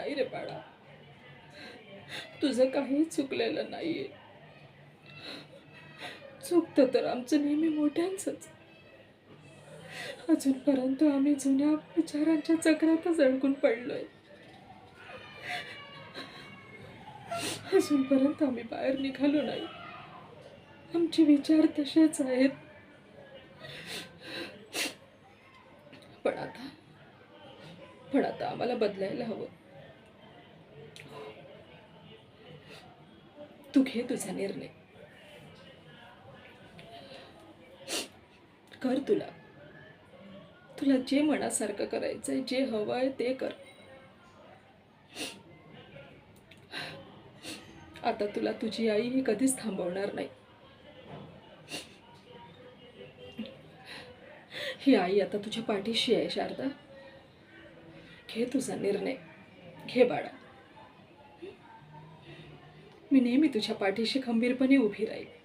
नाही रे बाळा, तुझं काही चुकलेलं नाहीये. चुकतं तर आमचं नेहमी मोठ्यांचंच. अजूनपर्यंत आम्ही जुन्या विचारांच्या चक्रातच अडकून पडलोय. अजूनपर्यंत आम्ही बाहेर निघालो नाही. आमचे विचार तसेच आहेत. पण आता पण आता आम्हाला बदलायला हवं. तू घे तुझा निर्णय. कर तुला तुला जे मनासारखं करायचंय, जे हवंय ते कर. आता तुला तुझी आई ही कधीच थांबवणार नाही. ही आई आता तुझ्या पाठीशी आहे शारदा. घे तुझा निर्णय. घे बाळा. मी नेहमी तुझ्या पाठीशी खंबीरपणे उभी राहील.